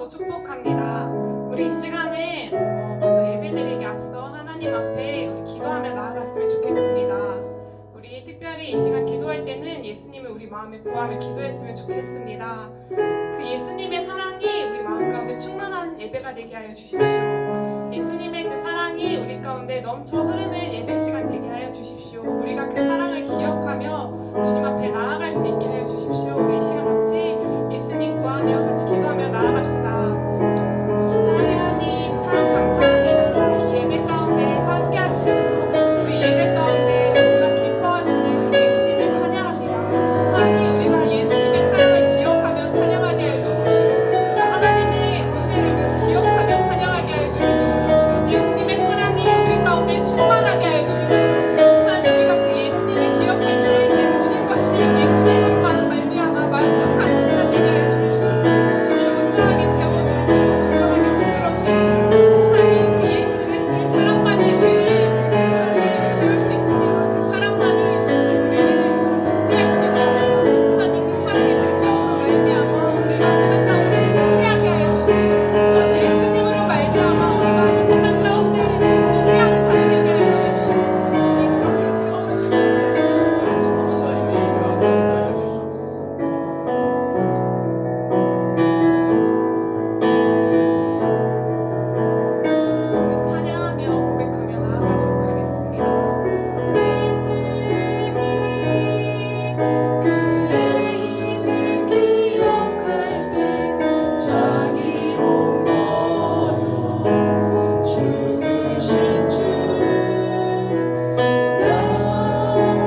축원하고 축복합니다. 우리 이 시간에 먼저 예배드리기 앞서 하나님 앞에 우리 기도하며 나아갔으면 좋겠습니다. 우리 특별히 이 시간 기도할 때는 예수님을 우리 마음에 구하며 기도했으면 좋겠습니다. 그 예수님의 사랑이 우리 마음 가운데 충만한 예배가 되게 하여 주십시오. 예수님의 그 사랑이 우리 가운데 넘쳐 흐르는 예배 시간 되게 하여 주십시오. 우리가 그 사랑을 기억하며 주님 앞에 나아갈 수 있게 하여 주십시오. 우리 이 시간 같이 예수님 구하며 같이 기도하며 나아갑시다. 사랑의 하나님 참 감사합니다. 이 예배 가운데 함께 하시고 우리 예배 가운데 너무나 기뻐하시는 우리 예수님을 찬양합니다. 하나님 우리가 예수님의 사랑을 기억하며 찬양하게 하여 주십시오. 하나님의 은혜를 기억하며 찬양하게 하여 주십시오. 예수님의 사랑이 우리 가운데 충만하게 하여 주십시오. 하나님 우리가 그 예수님을 기억할 때 내 모든 것이 예수님으로만 말미암아 만족하는 시간 되게 하여 주십시오. 주님 온전하게 채워주십시오. 온전하게 만들어 주십시오. 하나님 그 예수의 사랑만이 우리를 하나님 채울 수 있습니다. 그 사랑만이 우리를 승리할 수 있습니다. 하나님 그 사랑의 능력으로 말미암아 우리가 세상 가운데 승리하게 하여 주십시오. 예수님으로 말미암아 우리가 이 세상 가운데 승리하는 자들 되게 하여 주십시오. 주님 그렇게 채워주십시오. 우리 찬양하며 고백하며 나아가도록 하겠습니다. 예수님 그의 이름 기억할 때 자기 몸 버려 죽으신 주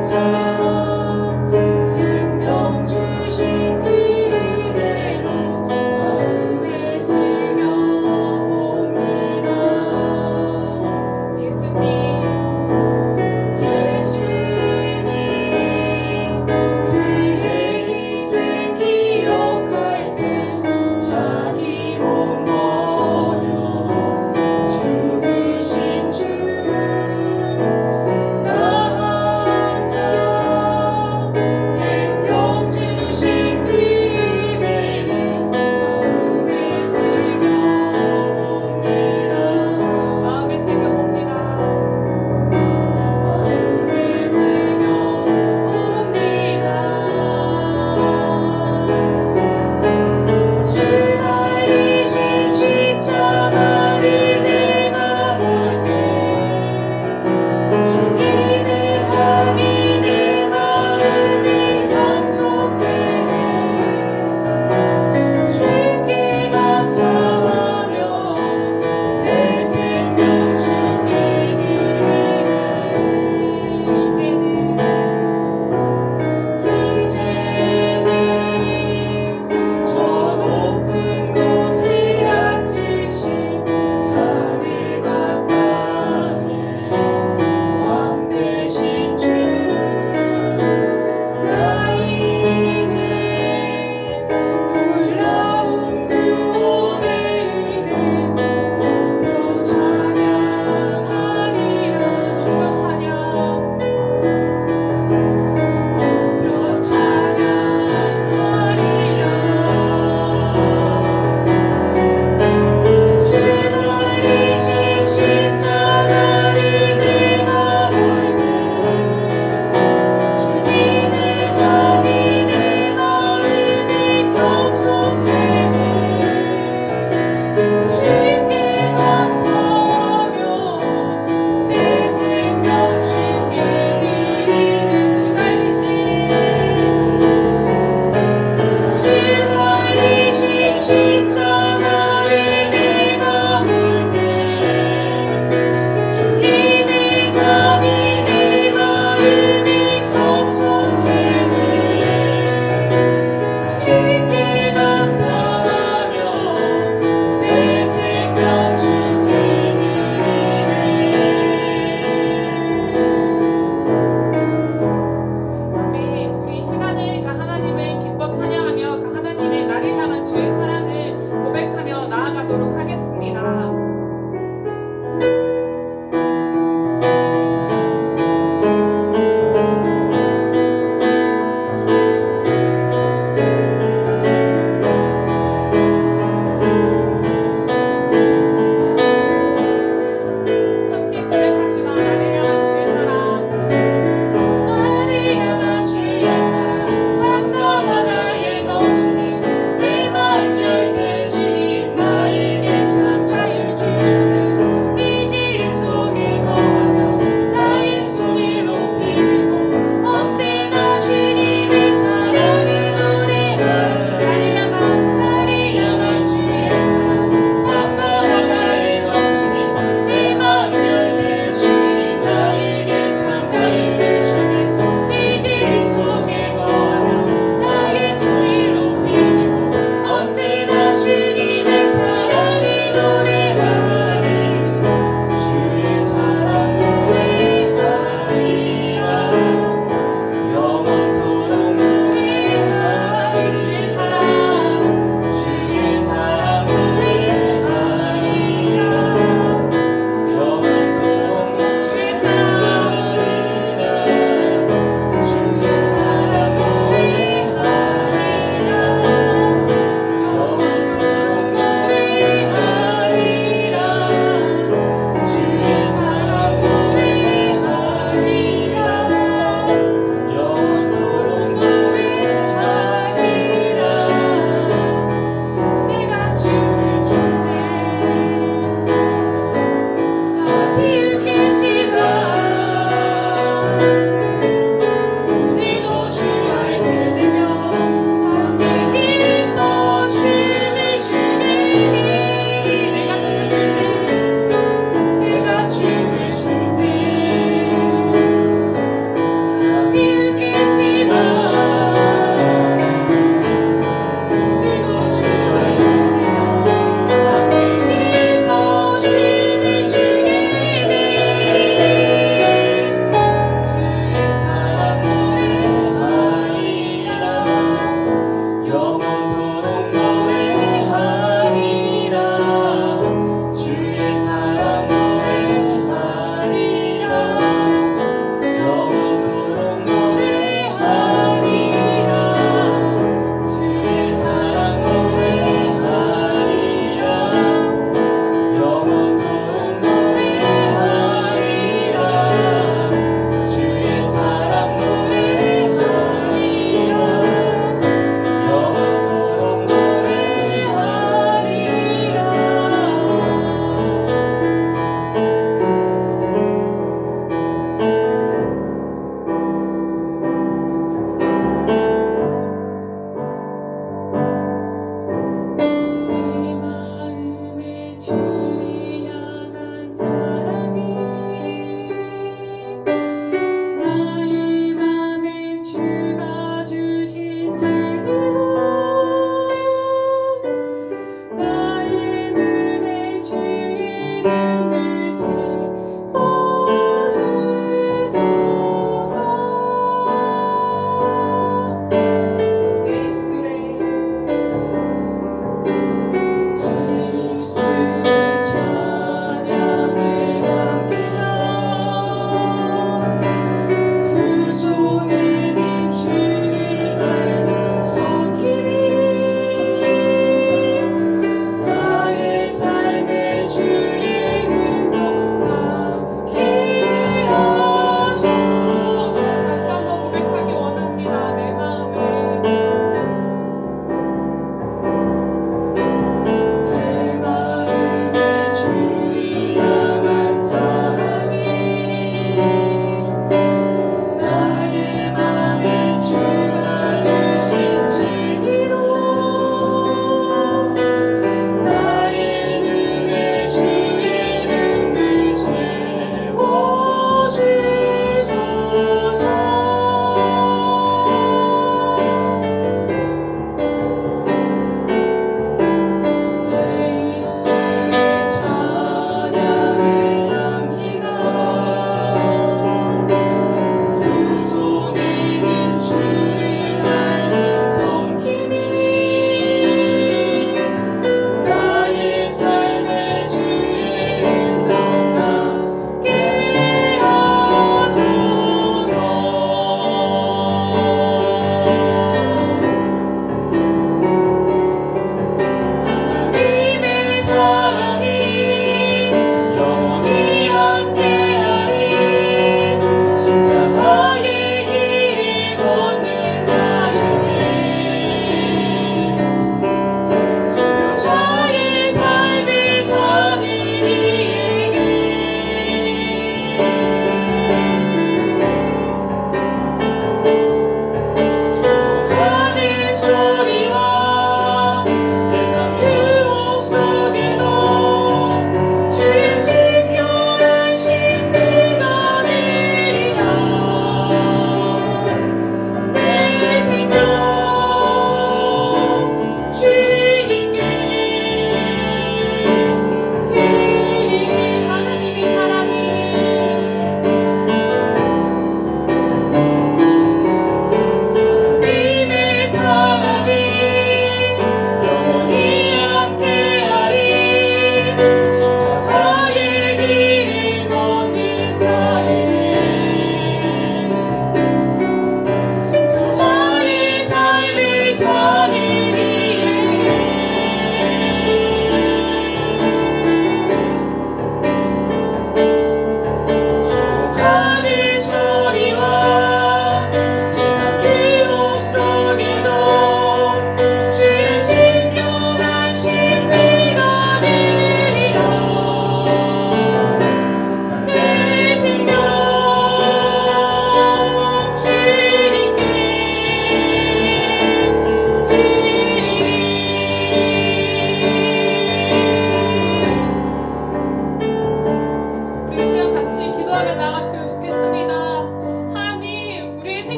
항상 생명 주신 그 은혜로 마음에 새겨봅니다. 예수님 그의 희생 기억할 때 자기 몸 버려 죽으신 주 항상 생명 주신 그 은혜를 마음에 새겨봅니다. 마음에 새겨봅니다. 마음에 새겨봅니다. 주 달리신 십자가를 내가 볼 때 주님의 잠이 내 마음을 경솔케 해 주께 감사하며 내 생명 주께 드리네. 이제는 저 높은 곳에 앉으신 하늘과 땅의 왕 되신 주 나 이제 놀라운 구원의 은혜 높여 찬양하리라. 높여 찬양 높여 찬양하리라. 주 달리신 십자가를 내가 볼 때 주님의 잠이 내 마음을 경솔케 해 주께 감사하며 내 생명 주께 드리네. 주 달리신 십자가를 내가 볼 때 주님의 잠이 내 마음을 경솔케 해 주께 감사하며 내 생명 주께 드리네. 아멘. 우리 이 시간에 그 하나님을 기뻐 찬양하며 그 하나님의 나를 향한 주의 사랑을 고백하며 나아가도록 하겠습니다.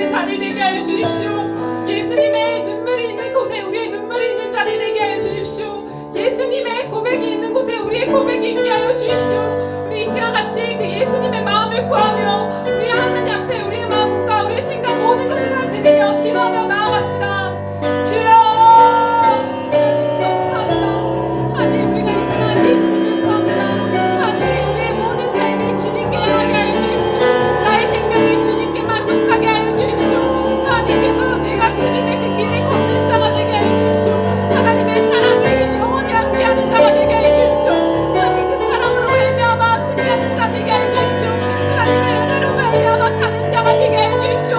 있는 자리를 되게 하여 주십시오. 예수님의 눈물이 있는 곳에 우리의 눈물이 있는 자리를 되게 하여 주십시오. 예수님의 고백이 있는 곳에 우리의 고백이 있게 하여 주십시오. 우리 이 시간 같이 그 예수님의 마음을 구하며 우리 하나님 앞에 우리의 마음과 우리의 생각 모든 것을 다 드리며 기도하며 나아갑시다. 주여 하나님 감사합니다. 하나님 우리가 이 시간 예수님을 구합니다. 하나님 우리의 모든 삶이 주님께 향하게 하여 주십시오. 나의 생명이 주님께만 속하게 하여 주십시오. 하나님께서 내가 주님의 그 길을 걷는 자가 되게 하여 주십시오. 하나님의 사랑이 영원히 함께하는 자가 되게 하여 주십시오. 하나님 그 사랑으로 말미암아 승리하는 자 되게 하여 주십시오. 하나님의 은혜로 말미암아 사는 자가 되게 하여 주십시오.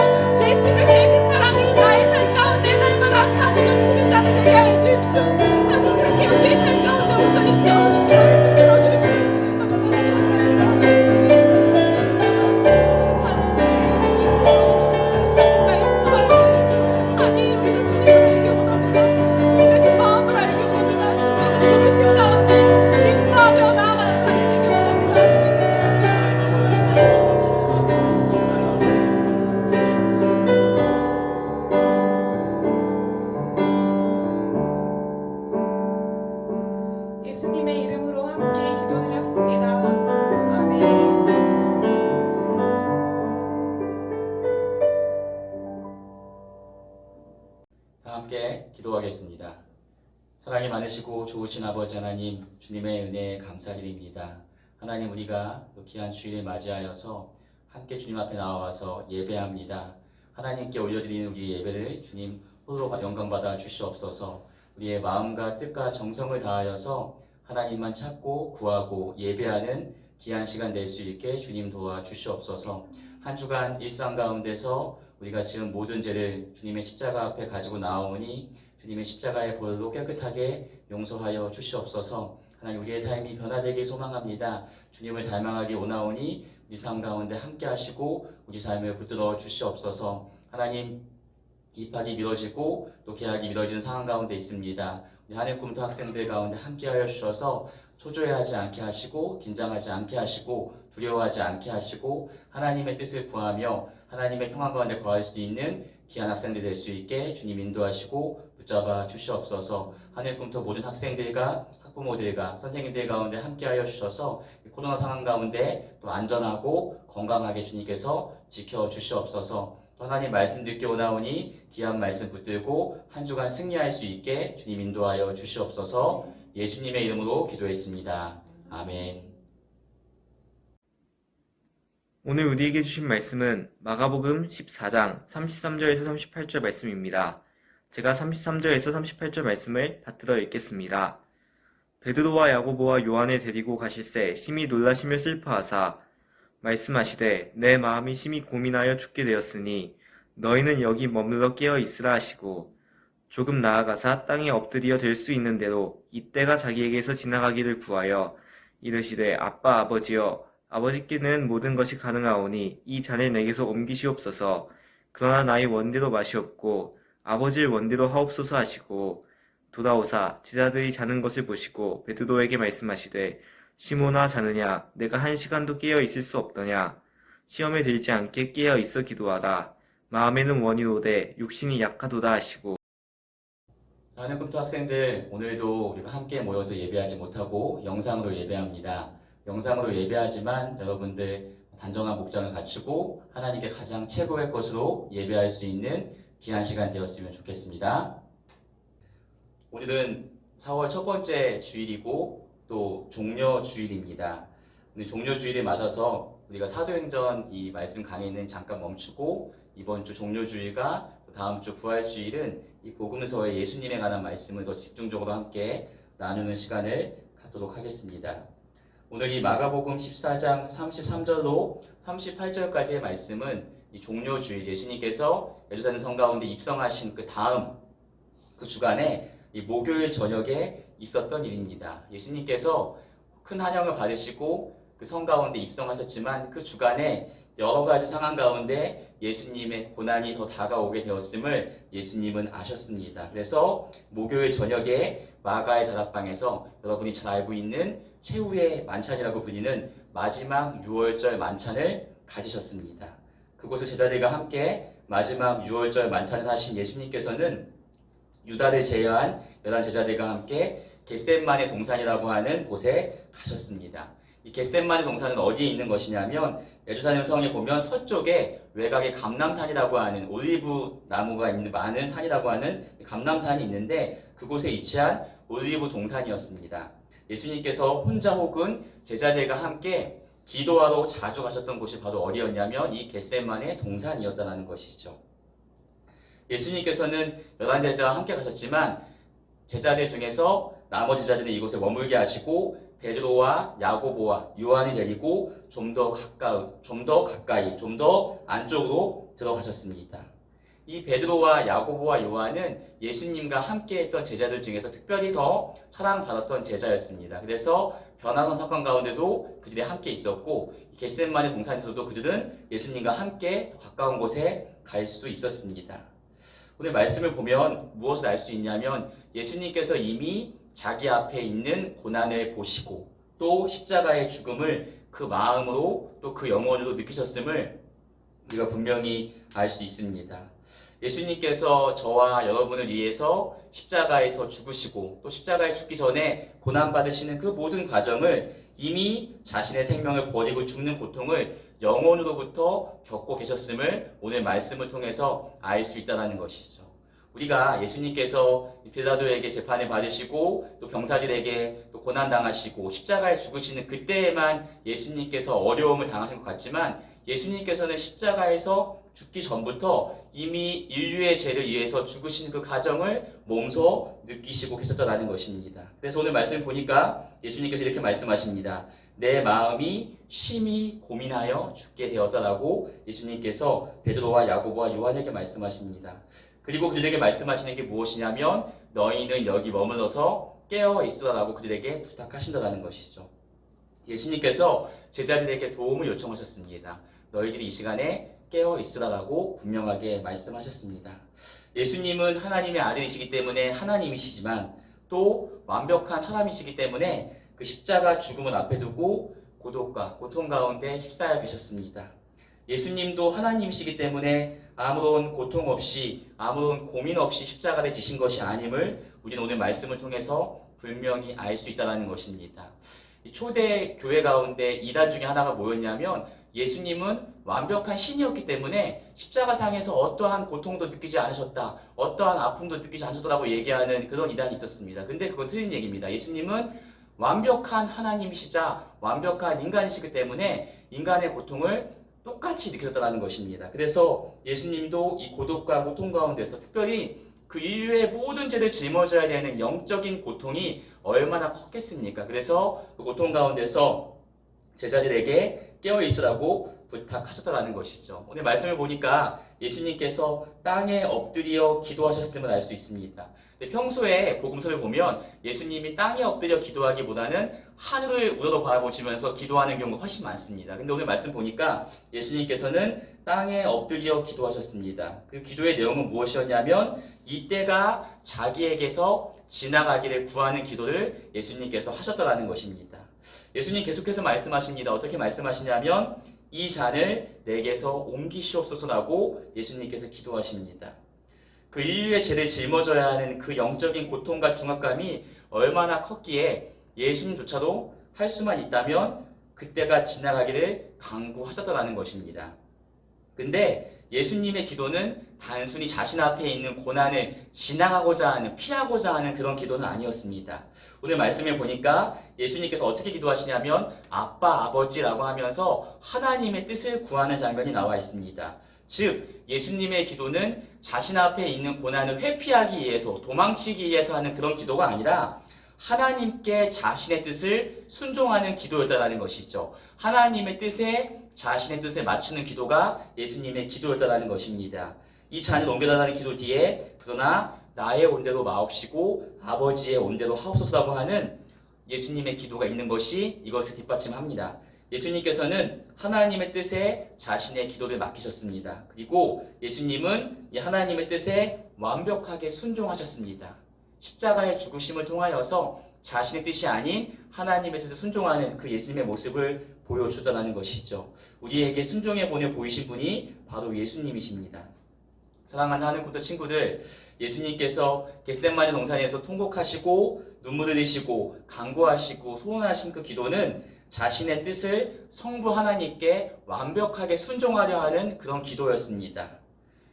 예수 그리스도의 그 사랑이 나의 삶 가운데 날마다 차고 넘치는 자를 되게 하여 주십시오. 하나님 그렇게 우리의 삶 가운데 온전히 채워주시고 행복해 넣어주십시오. 예수님의 이름으로 함께 기도드렸습니다. 아멘. 다 함께 기도하겠습니다. 사랑이 많으시고 좋으신 아버지 하나님, 주님의 은혜에 감사드립니다. 하나님, 우리가 귀한 주일을 맞이하여서 함께 주님 앞에 나와서 예배합니다. 하나님께 올려드리는 우리 예배를 주님 홀로 영광받아 주시옵소서. 우리의 마음과 뜻과 정성을 다하여서 하나님만 찾고 구하고 예배하는 귀한 시간 될 수 있게 주님 도와주시옵소서. 한 주간 일상 가운데서 우리가 지은 모든 죄를 주님의 십자가 앞에 가지고 나오니 주님의 십자가의 보혈로 깨끗하게 용서하여 주시옵소서. 하나님, 우리의 삶이 변화되길 소망합니다. 주님을 닮아가기 원하오니 우리 삶 가운데 함께 하시고 우리 삶을 붙들어 주시옵소서. 하나님, 입학이 미뤄지고 또 계약이 미뤄지는 상황 가운데 있습니다. 우리 하늘 꿈터 학생들 가운데 함께하여 주셔서 초조해하지 않게 하시고 긴장하지 않게 하시고 두려워하지 않게 하시고 하나님의 뜻을 구하며 하나님의 평안 가운데 거할 수 있는 귀한 학생들 될 수 있게 주님 인도하시고 붙잡아 주시옵소서. 하늘 꿈터 모든 학생들과 학부모들과 선생님들 가운데 함께하여 주셔서 코로나 상황 가운데 또 안전하고 건강하게 주님께서 지켜주시옵소서. 하나님 말씀 듣게 오나오니 귀한 말씀 붙들고 한 주간 승리할 수 있게 주님 인도하여 주시옵소서. 예수님의 이름으로 기도했습니다. 아멘. 오늘 우리에게 주신 말씀은 마가복음 14장 33절에서 38절 말씀입니다. 제가 33절에서 38절 말씀을 받들어 읽겠습니다. 베드로와 야고보와 요한을 데리고 가실새 심히 놀라시며 슬퍼하사 말씀하시되 내 마음이 심히 고민하여 죽게 되었으니 너희는 여기 머물러 깨어 있으라 하시고 조금 나아가사 땅에 엎드려 될 수 있는 대로 이때가 자기에게서 지나가기를 구하여 이르시되 아빠 아버지여 아버지께는 모든 것이 가능하오니 이 잔을 내게서 옮기시옵소서. 그러나 나의 원대로 마시옵고 아버지의 원대로 하옵소서 하시고 돌아오사 제자들이 자는 것을 보시고 베드로에게 말씀하시되 시몬아 자느냐 내가 한 시간도 깨어 있을 수 없더냐 시험에 들지 않게 깨어 있어 기도하라 마음에는 원이로되 육신이 약하도다 하시고. 하늘 꿈터 학생들, 오늘도 우리가 함께 모여서 예배하지 못하고 영상으로 예배합니다. 영상으로 예배하지만 여러분들 단정한 복장을 갖추고 하나님께 가장 최고의 것으로 예배할 수 있는 귀한 시간 되었으면 좋겠습니다. 오늘은 4월 첫 번째 주일이고 또 종려 주일입니다. 오늘 종려 주일에 맞아서 우리가 사도행전 이 말씀 강의는 잠깐 멈추고 이번 주 종려 주일과 다음 주 부활 주일은 이 복음서의 예수님에 관한 말씀을 더 집중적으로 함께 나누는 시간을 갖도록 하겠습니다. 오늘 이 마가복음 14장 33절로 38절까지의 말씀은 이 종려 주일 예수님께서 예루살렘 성 가운데 입성하신 그 다음 그 주간에 이 목요일 저녁에 있었던 일입니다. 예수님께서 큰 환영을 받으시고 그 성 가운데 입성하셨지만 그 주간에 여러 가지 상황 가운데 예수님의 고난이 더 다가오게 되었음을 예수님은 아셨습니다. 그래서 목요일 저녁에 마가의 다락방에서 여러분이 잘 알고 있는 최후의 만찬이라고 불리는 마지막 유월절 만찬을 가지셨습니다. 그곳을 제자들과 함께 마지막 6월절 만찬을 하신 예수님께서는 유다를 제외한 11제자들과 함께 겟셋마네 동산이라고 하는 곳에 가셨습니다. 이 겟셋마네 동산은 어디에 있는 것이냐면 예루살렘 성에 보면 서쪽에 외곽에 감람산이라고 하는 올리브 나무가 있는 많은 산이라고 하는 감람산이 있는데 그곳에 위치한 올리브 동산이었습니다. 예수님께서 혼자 혹은 제자들과 함께 기도하러 자주 가셨던 곳이 바로 어디였냐면 이 겟셋마네 동산이었다는 것이죠. 예수님께서는 11제자와 함께 가셨지만 제자들 중에서 나머지 제자들은 이곳에 머물게 하시고 베드로와 야고보와 요한을 데리고 좀 더 가까이, 좀 더 안쪽으로 들어가셨습니다. 이 베드로와 야고보와 요한은 예수님과 함께 했던 제자들 중에서 특별히 더 사랑받았던 제자였습니다. 그래서 변화산 사건 가운데도 그들이 함께 있었고 겟셋마네 동산에서도 그들은 예수님과 함께 더 가까운 곳에 갈 수 있었습니다. 오늘 말씀을 보면 무엇을 알 수 있냐면 예수님께서 이미 자기 앞에 있는 고난을 보시고 또 십자가의 죽음을 그 마음으로 또 그 영혼으로 느끼셨음을 우리가 분명히 알 수 있습니다. 예수님께서 저와 여러분을 위해서 십자가에서 죽으시고 또 십자가에 죽기 전에 고난받으시는 그 모든 과정을 이미 자신의 생명을 버리고 죽는 고통을 영혼으로부터 겪고 계셨음을 오늘 말씀을 통해서 알 수 있다는 것이죠. 우리가 예수님께서 빌라도에게 재판을 받으시고 또 병사들에게 또 고난당하시고 십자가에 죽으시는 그때에만 예수님께서 어려움을 당하신 것 같지만 예수님께서는 십자가에서 죽기 전부터 이미 인류의 죄를 위해서 죽으시는 그 과정을 몸소 느끼시고 계셨다는 것입니다. 그래서 오늘 말씀 보니까 예수님께서 이렇게 말씀하십니다. 내 마음이 심히 고민하여 죽게 되었다라고 예수님께서 베드로와 야고보와 요한에게 말씀하십니다. 그리고 그들에게 말씀하시는 게 무엇이냐면 너희는 여기 머물러서 깨어 있으라라고 그들에게 부탁하신다는 것이죠. 예수님께서 제자들에게 도움을 요청하셨습니다. 너희들이 이 시간에 깨어 있으라라고 분명하게 말씀하셨습니다. 예수님은 하나님의 아들이시기 때문에 하나님이시지만 또 완벽한 사람이시기 때문에 그 십자가 죽음을 앞에 두고 고독과 고통 가운데 휩싸여 계셨습니다. 예수님도 하나님이시기 때문에 아무런 고통 없이 아무런 고민 없이 십자가를 지신 것이 아님을 우리는 오늘 말씀을 통해서 분명히 알 수 있다는 것입니다. 초대 교회 가운데 이단 중에 하나가 뭐였냐면 예수님은 완벽한 신이었기 때문에 십자가상에서 어떠한 고통도 느끼지 않으셨다, 어떠한 아픔도 느끼지 않으셨다고 얘기하는 그런 이단이 있었습니다. 근데 그건 틀린 얘기입니다. 예수님은 완벽한 하나님이시자 완벽한 인간이시기 때문에 인간의 고통을 똑같이 느끼셨다는 것입니다. 그래서 예수님도 이 고독과 고통 가운데서 특별히 그 인류의 모든 죄를 짊어져야 되는 영적인 고통이 얼마나 컸겠습니까? 그래서 그 고통 가운데서 제자들에게 깨어있으라고 부탁하셨다는 것이죠. 오늘 말씀을 보니까 예수님께서 땅에 엎드려 기도하셨음을 알 수 있습니다. 평소에 복음서를 보면 예수님이 땅에 엎드려 기도하기보다는 하늘을 우러러 바라보시면서 기도하는 경우가 훨씬 많습니다. 근데 오늘 말씀 보니까 예수님께서는 땅에 엎드려 기도하셨습니다. 그 기도의 내용은 무엇이었냐면 이때가 자기에게서 지나가기를 구하는 기도를 예수님께서 하셨다는 것입니다. 예수님 계속해서 말씀하십니다. 어떻게 말씀하시냐면 이 잔을 내게서 옮기시옵소서라고 예수님께서 기도하십니다. 그 인류의 죄를 짊어져야 하는 그 영적인 고통과 중압감이 얼마나 컸기에 예수님조차도 할 수만 있다면 그때가 지나가기를 간구하셨다는 것입니다. 근데 예수님의 기도는 단순히 자신 앞에 있는 고난을 지나가고자 하는, 피하고자 하는 그런 기도는 아니었습니다. 오늘 말씀을 보니까 예수님께서 어떻게 기도하시냐면 아빠, 아버지라고 하면서 하나님의 뜻을 구하는 장면이 나와 있습니다. 즉 예수님의 기도는 자신 앞에 있는 고난을 회피하기 위해서, 도망치기 위해서 하는 그런 기도가 아니라 하나님께 자신의 뜻을 순종하는 기도였다는 것이죠. 하나님의 뜻에 자신의 뜻에 맞추는 기도가 예수님의 기도였다는 것입니다. 이 잔을 옮겨달라는 기도 뒤에 그러나 나의 온대로 마옵시고 아버지의 온대로 하옵소서라고 하는 예수님의 기도가 있는 것이 이것을 뒷받침합니다. 예수님께서는 하나님의 뜻에 자신의 기도를 맡기셨습니다. 그리고 예수님은 이 하나님의 뜻에 완벽하게 순종하셨습니다. 십자가의 죽으심을 통하여서 자신의 뜻이 아닌 하나님의 뜻을 순종하는 그 예수님의 모습을 보여주다라는 것이죠. 우리에게 순종의 본을 보이신 분이 바로 예수님이십니다. 사랑하는 하늘꿈터 친구들, 예수님께서 겟세마네 동산에서 통곡하시고 눈물 흘리시고 간구하시고 소원하신 그 기도는 자신의 뜻을 성부 하나님께 완벽하게 순종하려 하는 그런 기도였습니다.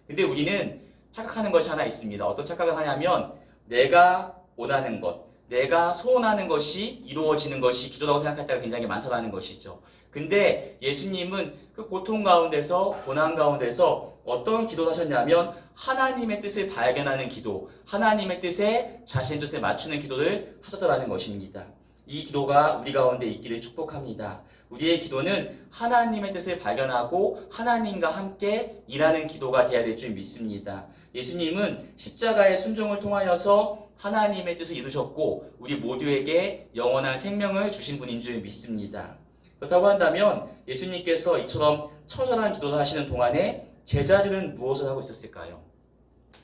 근데 우리는 착각하는 것이 하나 있습니다. 어떤 착각을 하냐면 내가 원하는 것, 내가 소원하는 것이 이루어지는 것이 기도라고 생각할 때가 굉장히 많다는 것이죠. 근데 예수님은 그 고통 가운데서, 고난 가운데서 어떤 기도를 하셨냐면 하나님의 뜻을 발견하는 기도, 하나님의 뜻에 자신의 뜻에 맞추는 기도를 하셨다는 것입니다. 이 기도가 우리 가운데 있기를 축복합니다. 우리의 기도는 하나님의 뜻을 발견하고 하나님과 함께 일하는 기도가 되어야 될 줄 믿습니다. 예수님은 십자가의 순종을 통하여서 하나님의 뜻을 이루셨고 우리 모두에게 영원한 생명을 주신 분인 줄 믿습니다. 그렇다고 한다면 예수님께서 이처럼 처절한 기도를 하시는 동안에 제자들은 무엇을 하고 있었을까요?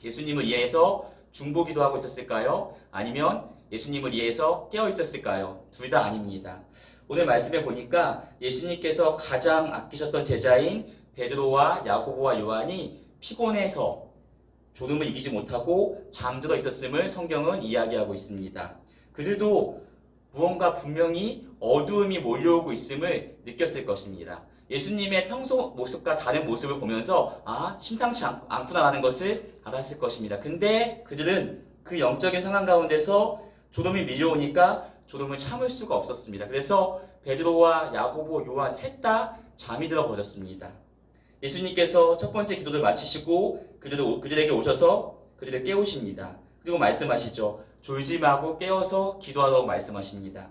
예수님을 위해서 중보기도하고 있었을까요? 아니면 예수님을 위해서 깨어 있었을까요? 둘 다 아닙니다. 오늘 말씀에 보니까 예수님께서 가장 아끼셨던 제자인 베드로와 야고보와 요한이 피곤해서 졸음을 이기지 못하고 잠들어 있었음을 성경은 이야기하고 있습니다. 그들도 무언가 분명히 어두움이 몰려오고 있음을 느꼈을 것입니다. 예수님의 평소 모습과 다른 모습을 보면서 심상치 않구나라는 것을 알았을 것입니다. 근데 그들은 그 영적인 상황 가운데서 졸음이 밀려오니까 졸음을 참을 수가 없었습니다. 그래서 베드로와 야고보, 요한 셋 다 잠이 들어 버렸습니다. 예수님께서 첫 번째 기도를 마치시고 그들에게 오셔서 그들을 깨우십니다. 그리고 말씀하시죠. 졸지 말고 깨어서 기도하라고 말씀하십니다.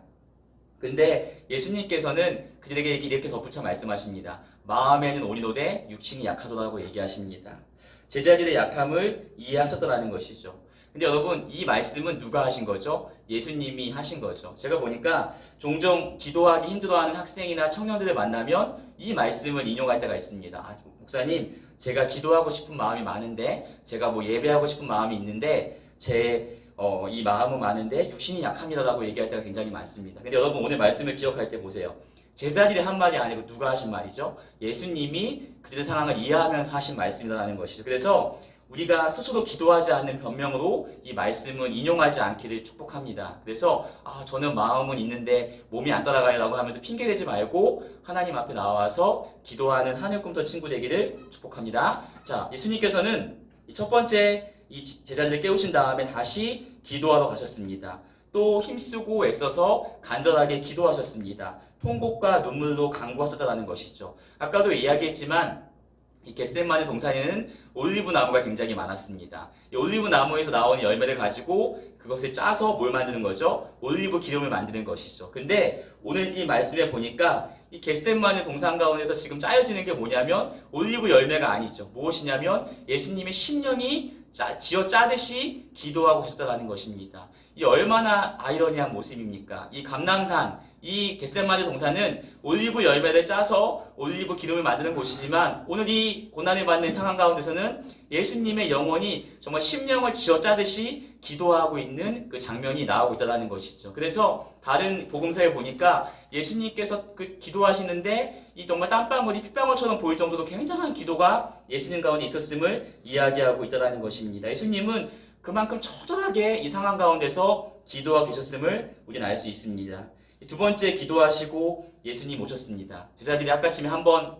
근데 예수님께서는 그들에게 이렇게 덧붙여 말씀하십니다. 마음에는 온이로되 육신이 약하도라고 얘기하십니다. 제자들의 약함을 이해하셨다는 것이죠. 근데 여러분, 이 말씀은 누가 하신 거죠? 예수님이 하신 거죠. 제가 보니까 종종 기도하기 힘들어하는 학생이나 청년들을 만나면 이 말씀을 인용할 때가 있습니다. 목사님, 제가 기도하고 싶은 마음이 많은데, 제가 예배하고 싶은 마음이 있는데, 이 마음은 많은데 육신이 약합니다라고 얘기할 때가 굉장히 많습니다. 근데 여러분, 오늘 말씀을 기억할 때 보세요. 제자들이 한 말이 아니고 누가 하신 말이죠? 예수님이 그들의 상황을 이해하면서 하신 말씀이라는 것이죠. 그래서 우리가 스스로 기도하지 않는 변명으로 이 말씀은 인용하지 않기를 축복합니다. 그래서 저는 마음은 있는데 몸이 안 따라가요라고 하면서 핑계대지 말고 하나님 앞에 나와서 기도하는 하늘꿈터 친구 되기를 축복합니다. 자, 예수님께서는 첫 번째 이 제자들을 깨우신 다음에 다시 기도하러 가셨습니다. 또 힘쓰고 애써서 간절하게 기도하셨습니다. 통곡과 눈물로 간구하셨다는 것이죠. 아까도 이야기했지만 이 겟세마네 동산에는 올리브 나무가 굉장히 많았습니다. 이 올리브 나무에서 나오는 열매를 가지고 그것을 짜서 뭘 만드는 거죠? 올리브 기름을 만드는 것이죠. 근데 오늘 이 말씀에 보니까 이 겟세마네 동산 가운데서 지금 짜여지는 게 뭐냐면 올리브 열매가 아니죠. 무엇이냐면 예수님의 심령이 지어 짜듯이 기도하고 계셨다는 것입니다. 이 얼마나 아이러니한 모습입니까? 이 감람산, 이 겟세마네 동산은 올리브 열매를 짜서 올리브 기름을 만드는 곳이지만 오늘 이 고난을 받는 상황 가운데서는 예수님의 영혼이 정말 심령을 지어 짜듯이 기도하고 있는 그 장면이 나오고 있다는 것이죠. 그래서 다른 복음서에 보니까 예수님께서 그 기도하시는데 이 정말 땀방울이 핏방울처럼 보일 정도로 굉장한 기도가 예수님 가운데 있었음을 이야기하고 있다는 것입니다. 예수님은 그만큼 처절하게 이 상황 가운데서 기도하고 계셨음을 우리는 알 수 있습니다. 두 번째 기도하시고 예수님 오셨습니다. 제자들이 아까쯤에 한번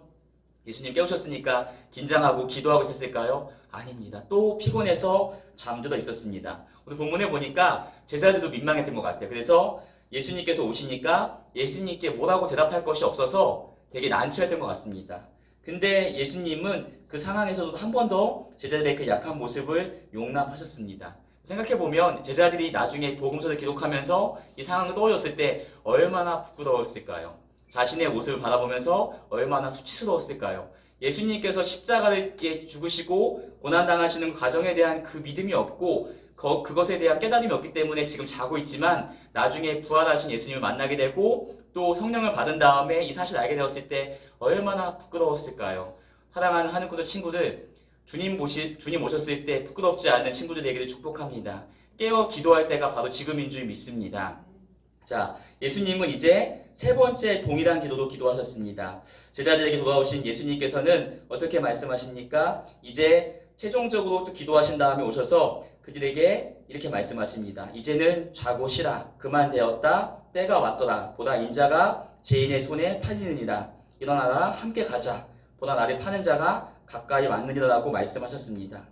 예수님 깨우셨으니까 긴장하고 기도하고 있었을까요? 아닙니다. 또 피곤해서 잠들어 있었습니다. 오늘 본문에 보니까 제자들도 민망했던 것 같아요. 그래서 예수님께서 오시니까 예수님께 뭐라고 대답할 것이 없어서 되게 난처했던 것 같습니다. 근데 예수님은 그 상황에서도 한 번 더 제자들의 그 약한 모습을 용납하셨습니다. 생각해보면 제자들이 나중에 복음서를 기록하면서 이 상황을 떠올렸을 때 얼마나 부끄러웠을까요? 자신의 모습을 바라보면서 얼마나 수치스러웠을까요? 예수님께서 십자가를 죽으시고 고난당하시는 과정에 대한 그 믿음이 없고 그것에 대한 깨달음이 없기 때문에 지금 자고 있지만 나중에 부활하신 예수님을 만나게 되고 또 성령을 받은 다음에 이 사실을 알게 되었을 때 얼마나 부끄러웠을까요? 사랑하는 하늘꿈터 친구들, 주님 오셨을 때 부끄럽지 않은 친구들 되기를 축복합니다. 깨어 기도할 때가 바로 지금인 줄 믿습니다. 자, 예수님은 이제 세 번째 동일한 기도도 기도하셨습니다. 제자들에게 돌아오신 예수님께서는 어떻게 말씀하십니까? 이제 최종적으로 또 기도하신 다음에 오셔서 그들에게 이렇게 말씀하십니다. 이제는 자고 쉬라. 그만 되었다. 때가 왔더라. 보다 인자가 죄인의 손에 팔리느니라. 일어나라. 함께 가자. 보다 나를 파는 자가 가까이 왔느니라라고 말씀하셨습니다.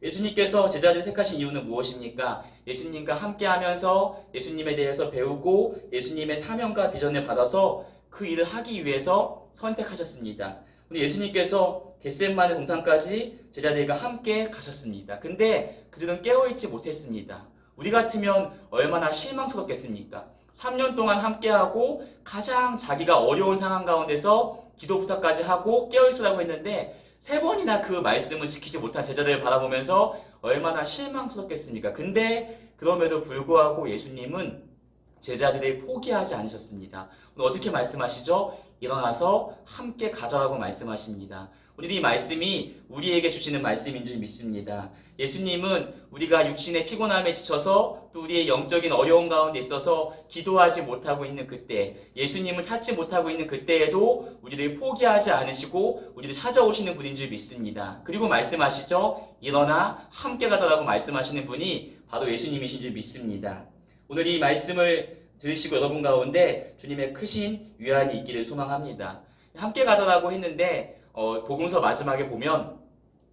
예수님께서 제자들을 택하신 이유는 무엇입니까? 예수님과 함께하면서 예수님에 대해서 배우고 예수님의 사명과 비전을 받아서 그 일을 하기 위해서 선택하셨습니다. 근데 예수님께서 겟세마네 동산까지 제자들과 함께 가셨습니다. 근데 그들은 깨어있지 못했습니다. 우리 같으면 얼마나 실망스럽겠습니까? 3년 동안 함께하고 가장 자기가 어려운 상황 가운데서 기도 부탁까지 하고 깨어있으라고 했는데 3번이나 그 말씀을 지키지 못한 제자들을 바라보면서 얼마나 실망스럽겠습니까? 근데 그럼에도 불구하고 예수님은 제자들이 포기하지 않으셨습니다. 오늘 어떻게 말씀하시죠? 일어나서 함께 가자라고 말씀하십니다. 우리 이 말씀이 우리에게 주시는 말씀인 줄 믿습니다. 예수님은 우리가 육신의 피곤함에 지쳐서 또 우리의 영적인 어려움 가운데 있어서 기도하지 못하고 있는 그때, 예수님을 찾지 못하고 있는 그때에도 우리를 포기하지 않으시고 우리를 찾아오시는 분인 줄 믿습니다. 그리고 말씀하시죠? 일어나 함께 가자라고 말씀하시는 분이 바로 예수님이신 줄 믿습니다. 오늘 이 말씀을 들으시고 여러분 가운데 주님의 크신 위안이 있기를 소망합니다. 함께 가자라고 했는데 복음서 마지막에 보면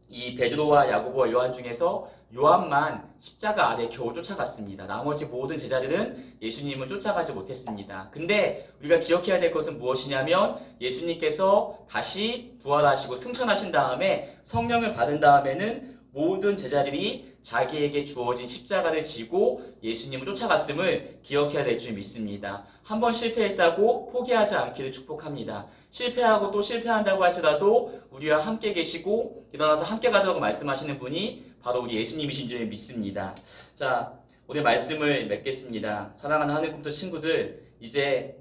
이 베드로와 야고보와 요한 중에서 요한만 십자가 아래 겨우 쫓아갔습니다. 나머지 모든 제자들은 예수님을 쫓아가지 못했습니다. 근데 우리가 기억해야 될 것은 무엇이냐면 예수님께서 다시 부활하시고 승천하신 다음에 성령을 받은 다음에는 모든 제자들이 자기에게 주어진 십자가를 지고 예수님을 쫓아갔음을 기억해야 될 줄 믿습니다. 한 번 실패했다고 포기하지 않기를 축복합니다. 실패하고 또 실패한다고 할지라도 우리와 함께 계시고 일어나서 함께 가자고 말씀하시는 분이 바로 우리 예수님이신 줄 믿습니다. 자, 오늘 말씀을 맺겠습니다. 사랑하는 하늘 꿈터 친구들, 이제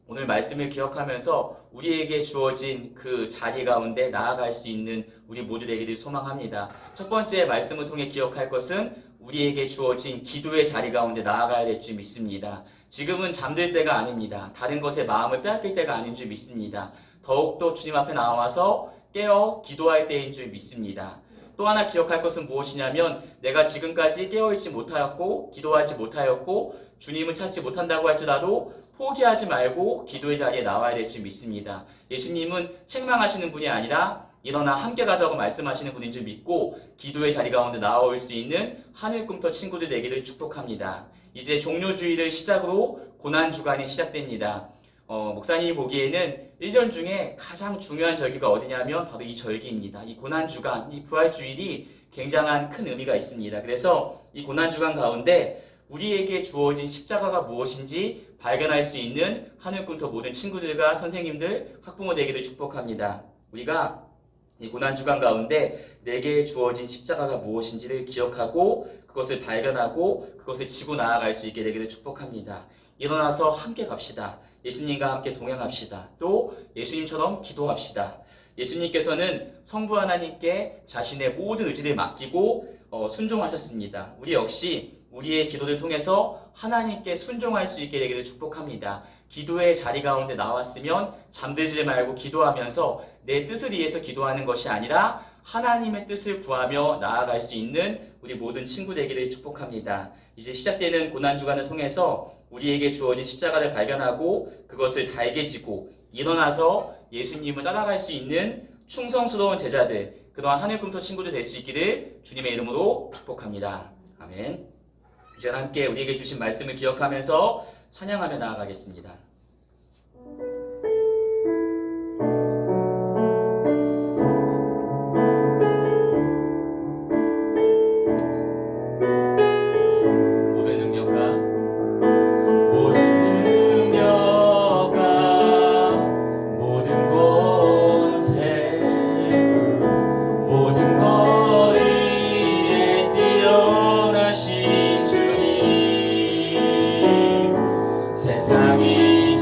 오늘 말씀을 기억하면서 우리에게 주어진 그 자리 가운데 나아갈 수 있는 우리 모두 되기를 소망합니다. 첫 번째 말씀을 통해 기억할 것은 우리에게 주어진 기도의 자리 가운데 나아가야 될 줄 믿습니다. 지금은 잠들 때가 아닙니다. 다른 것에 마음을 빼앗길 때가 아닌 줄 믿습니다. 더욱더 주님 앞에 나와서 깨어 기도할 때인 줄 믿습니다. 또 하나 기억할 것은 무엇이냐면 내가 지금까지 깨어있지 못하였고 기도하지 못하였고 주님을 찾지 못한다고 할지라도 포기하지 말고 기도의 자리에 나와야 될 줄 믿습니다. 예수님은 책망하시는 분이 아니라 일어나 함께 가자고 말씀하시는 분인 줄 믿고 기도의 자리 가운데 나올 수 있는 하늘 꿈터 친구들 되기를 축복합니다. 이제 종료주의를 시작으로 고난주간이 시작됩니다. 목사님이 보기에는 1년 중에 가장 중요한 절기가 어디냐면 바로 이 절기입니다. 이 고난주간, 이 부활주일이 굉장한 큰 의미가 있습니다. 그래서 이 고난주간 가운데 우리에게 주어진 십자가가 무엇인지 발견할 수 있는 하늘꿈터 모든 친구들과 선생님들, 학부모 되기를 축복합니다. 우리가 이 고난주간 가운데 내게 주어진 십자가가 무엇인지를 기억하고 그것을 발견하고 그것을 지고 나아갈 수 있게 되기를 축복합니다. 일어나서 함께 갑시다. 예수님과 함께 동행합시다. 또 예수님처럼 기도합시다. 예수님께서는 성부 하나님께 자신의 모든 의지를 맡기고 순종하셨습니다. 우리 역시 우리의 기도를 통해서 하나님께 순종할 수 있게 되기를 축복합니다. 기도의 자리 가운데 나왔으면 잠들지 말고 기도하면서 내 뜻을 위해서 기도하는 것이 아니라 하나님의 뜻을 구하며 나아갈 수 있는 우리 모든 친구 되기를 축복합니다. 이제 시작되는 고난주간을 통해서 우리에게 주어진 십자가를 발견하고 그것을 달게 지고 일어나서 예수님을 따라갈 수 있는 충성스러운 제자들, 그동안 하늘꿈터 친구들 될 수 있기를 주님의 이름으로 축복합니다. 아멘. 이제 함께 우리에게 주신 말씀을 기억하면서 찬양하며 나아가겠습니다. 세상이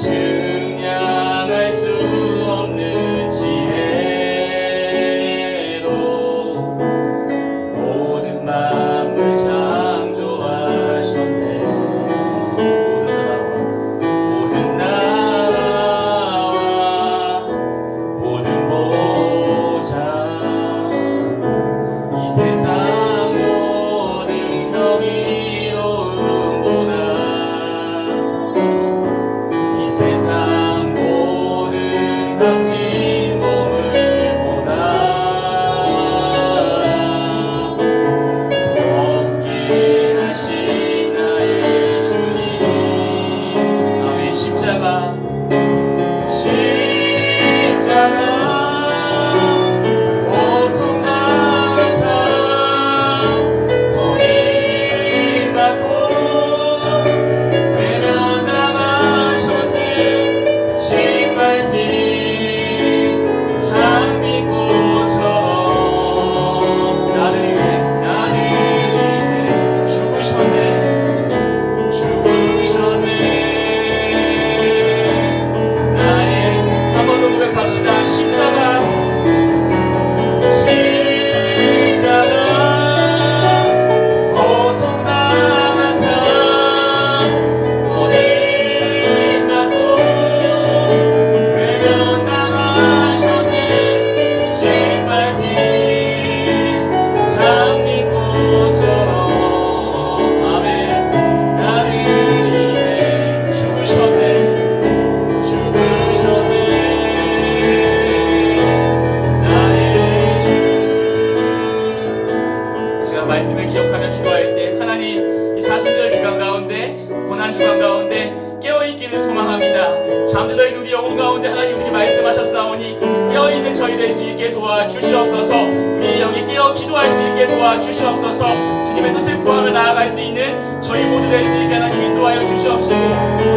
한 주간 가운데 깨어있기를 소망합니다. 잠들어 있는 우리 영혼 가운데 하나님 우리에게 말씀하셨사오니 깨어있는 저희 될 수 있게 도와주시옵소서. 우리의 영이 깨어 기도할 수 있게 도와주시옵소서. 주님의 뜻을 구하며 나아갈 수 있는 저희 모두 될 수 있게 하나님 인도하여 주시옵시고,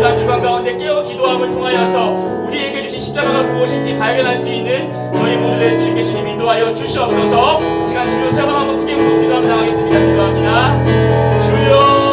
한 주간 가운데 깨어 기도함을 통하여서 우리에게 주신 십자가가 무엇인지 발견할 수 있는 저희 모두 될 수 있게 주님 인도하여 주시옵소서. 시간 주여 세 번 한번 크게 부르고 기도하며 나가겠습니다. 기도합니다. 주여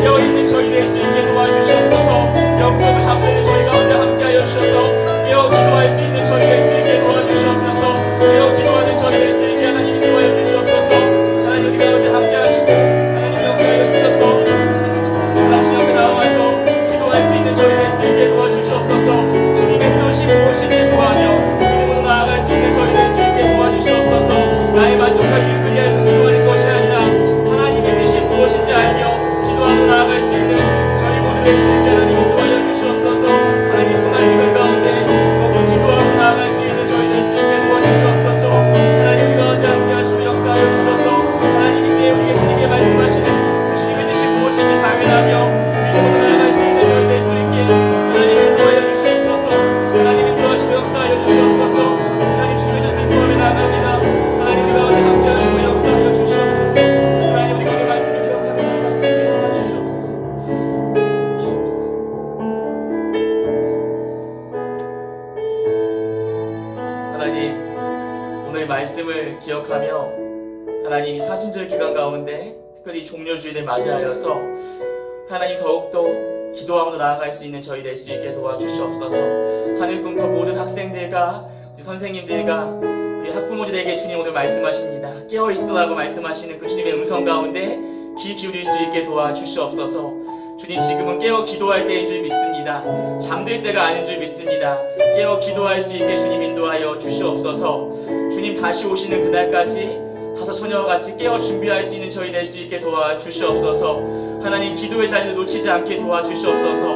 깨어있는 저희 될 수 있게 도와주시옵소서. 영적으로 잠들는 저희 가운데 함께하여 주셔서 깨어 기도할 수 있는 저희 될 수 있게 도와주시옵소서. 깨어 기도하는 저희 될 수 있게 하나님 인도하여 주시옵소서. 하나님 우리 가운데 함께하시고 하나님 역사하여 주셔서 하나님 옆에 나와서 기도할 수 있는 저희 될 수 있게 도와주시옵소서. 주님의 뜻이 무엇인지 구하며 믿음으로 나아갈 수 있는 저희 될 수 있게 도와주시옵소서. 나의 만족과 유익을 위해서 기도하는 것이 아니라 하나님의 뜻이 무엇인지 알며 기도하며 나아갈 수 있는 저희 모두 될 수 있게 하나님 인도하여 주시옵소서. 하나님 고난 주간 가운데 더욱더 기도하며 나아갈 수 있는 저희 될 수 있게 도와주시옵소서. 하나님 우리 가운데 함께 하시고 역사하여 주셔서 하나님 이때 우리에게 주님께 말씀하시는 그 주님의 뜻이 무엇인지 발견하며 믿음으로 나아갈 수 있는 저희 될 수 있게 하나님 인도하여 주시옵소서. 하나님 인도하시고 역사하여 주시옵소서. 하나님 주님의 뜻을 구하며 나아갑니다. 하나님 우리 가운데 함께 하시고 역사하여 주시옵소서. 하나님 우리 가운데 말씀을 기억하며 나아갈 수 있게 도와주시옵소서. 하나님 오늘 말씀을 기억하며 하나님 사순절 기간 가운데 특별히 종료주일을 맞이하여서 하나님 더욱더 기도하며 나아갈 수 있는 저희 될 수 있게 도와주시옵소서. 하늘꿈터 모든 학생들과 우리 선생님들과 우리 학부모들에게 주님 오늘 말씀하십니다. 깨어있으라고 말씀하시는 그 주님의 음성 가운데 귀 기울일 수 있게 도와주시옵소서. 주님 지금은 깨어 기도할 때인 줄 믿습니다. 잠들 때가 아닌 줄 믿습니다. 깨어 기도할 수 있게 주님 인도하여 주시옵소서. 주님 다시 오시는 그날까지 다섯 처녀와 같이 깨어 준비할 수 있는 저희 될 수 있게 도와주시옵소서. 하나님 기도의 자리를 놓치지 않게 도와주시옵소서.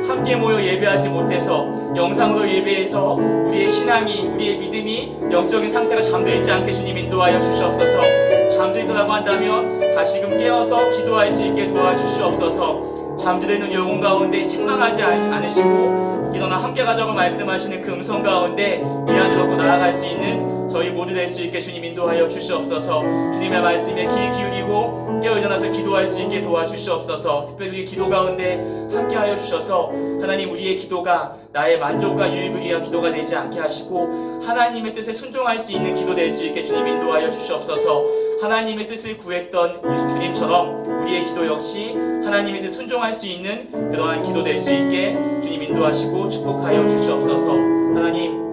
함께 모여 예배하지 못해서 영상으로 예배해서 우리의 신앙이 우리의 믿음이 영적인 상태가 잠들지 않게 주님 인도하여 주시옵소서. 잠들더라고 한다면 다시금 깨어서 기도할 수 있게 도와주시옵소서. 잠들는 영혼 가운데 책망하지 않으시고 일어나 함께 가자고 말씀하시는 그 음성 가운데 미안을 얻고 나아갈 수 있는 저희 모두 될 수 있게 주님 인도하여 주시옵소서. 주님의 말씀에 귀 기울이고 깨어 일어나서 기도할 수 있게 도와주시옵소서. 특별히 우리 기도 가운데 함께하여 주셔서 하나님 우리의 기도가 나의 만족과 유익을 위한 기도가 되지 않게 하시고 하나님의 뜻에 순종할 수 있는 기도 될 수 있게 주님 인도하여 주시옵소서. 하나님의 뜻을 구했던 주님처럼 우리의 기도 역시 하나님의 뜻 순종할 수 있는 그러한 기도 될 수 있게 주님 인도하시고 축복하여 주시옵소서. 하나님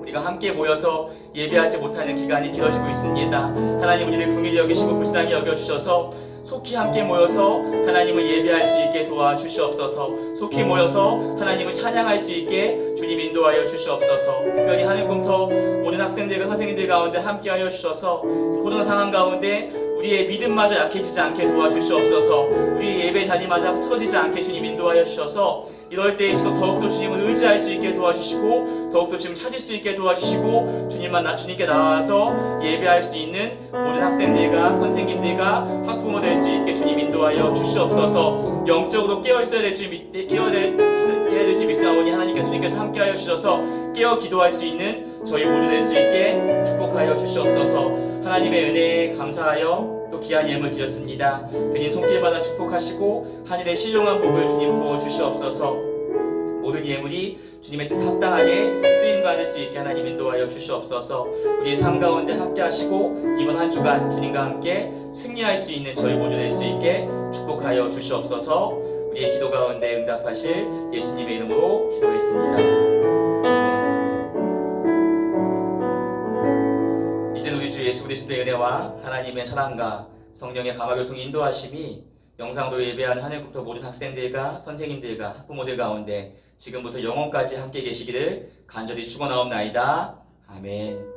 우리가 함께 모여서 예배하지 못하는 기간이 길어지고 있습니다. 하나님 우리를 긍휼히 여기시고 불쌍히 여겨주셔서 속히 함께 모여서 하나님을 예배할 수 있게 도와주시옵소서. 속히 모여서 하나님을 찬양할 수 있게 주님 인도하여 주시옵소서. 특별히 하늘꿈터 모든 학생들과 선생님들 가운데 함께하여 주셔서 코로나 상황 가운데 우리의 믿음마저 약해지지 않게 도와주시옵소서. 우리의 예배 자리마저 틀어지지 않게 주님 인도하여 주셔서 이럴 때일수록 더욱더 주님을 의지할 수 있게 도와주시고 더욱더 주님 찾을 수 있게 도와주시고 주님께 나와서 예배할 수 있는 모든 학생들과 선생님들과 학부모 될 수 있게 주님 인도하여 주시옵소서. 영적으로 깨어있어야 될지 믿사오니 하나님께서 주님께서 함께하여 주셔서 깨어 기도할 수 있는 저희 모두 될 수 있게 축복하여 주시옵소서. 하나님의 은혜에 감사하여 또 귀한 예물 드렸습니다. 그님 손길마다 축복하시고 하늘의 신령한 복을 주님 부어주시옵소서. 모든 예물이 주님의 뜻에 합당하게 쓰임받을 수 있게 하나님 인도하여 주시옵소서. 우리의 삶 가운데 함께 하시고 이번 한 주간 주님과 함께 승리할 수 있는 저희 모두 될 수 있게 축복하여 주시옵소서. 우리의 기도 가운데 응답하실 예수님의 이름으로 기도했습니다. 이제 우리 주 예수 그리스도의 은혜와 하나님의 사랑과 성령의 감화교통 인도하심이 영상으로 예배하는 하늘국토 모든 학생들과 선생님들과 학부모들 가운데 지금부터 영원까지 함께 계시기를 간절히 축원하옵나이다. 아멘.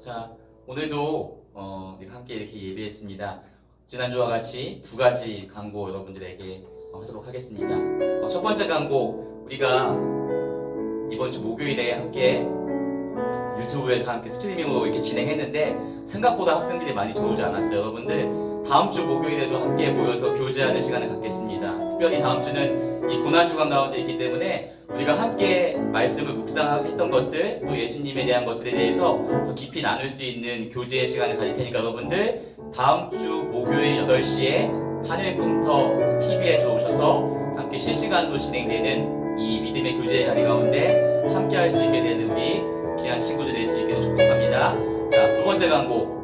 자, 오늘도 우리가 함께 이렇게 예배했습니다. 지난주와 같이 두 가지 광고 여러분들에게 하도록 하겠습니다. 첫 번째 광고, 우리가 이번 주 목요일에 함께 유튜브에서 함께 스트리밍으로 이렇게 진행했는데 생각보다 학생들이 많이 들어오지 않았어요. 여러분들 다음 주 목요일에도 함께 모여서 교제하는 시간을 갖겠습니다. 특별히 다음 주는 이 고난주간 가운데 있기 때문에 우리가 함께 말씀을 묵상했던 것들, 또 예수님에 대한 것들에 대해서 더 깊이 나눌 수 있는 교제의 시간을 가질 테니까 여러분들 다음 주 목요일 8시에 하늘꿈터 TV에 들어오셔서 함께 실시간으로 진행되는 이 믿음의 교제의 자리 가운데 함께 할 수 있게 되는 우리 귀한 친구들 될 수 있기를 축복합니다. 자, 두 번째 광고.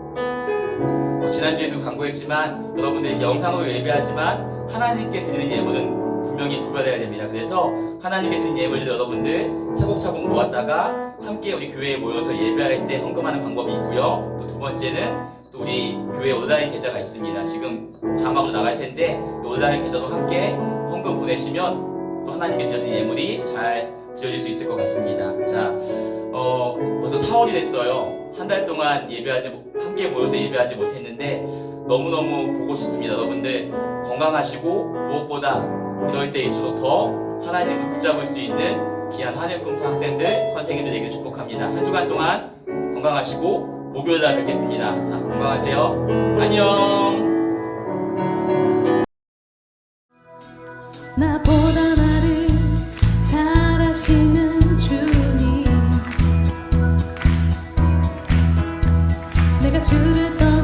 지난주에도 광고했지만 여러분들 이렇게 영상으로 예배하지만 하나님께 드리는 예물은 분명히 구별해야 됩니다. 그래서 하나님께 드리는 예물을 여러분들 차곡차곡 모았다가 함께 우리 교회에 모여서 예배할 때 헌금하는 방법이 있고요. 또 두 번째는 또 우리 교회 온라인 계좌가 있습니다. 지금 자막으로 나갈 텐데 온라인 계좌도 함께 헌금 보내시면 또 하나님께 드려진 예물이 잘 지어질 수 있을 것 같습니다. 자, 벌써 4월이 됐어요. 한 달 동안 함께 모여서 예배하지 못했는데 너무너무 보고 싶습니다. 여러분들 건강하시고 무엇보다 이럴 때일수록 더 하나님을 붙잡을 수 있는 귀한 하늘꿈토 학생들, 선생님들에게 축복합니다. 한 주간 동안 건강하시고 목요일날 뵙겠습니다. 자, 건강하세요. 안녕. 나보다 나를 잘 아시는 주님, 내가 주를 떠나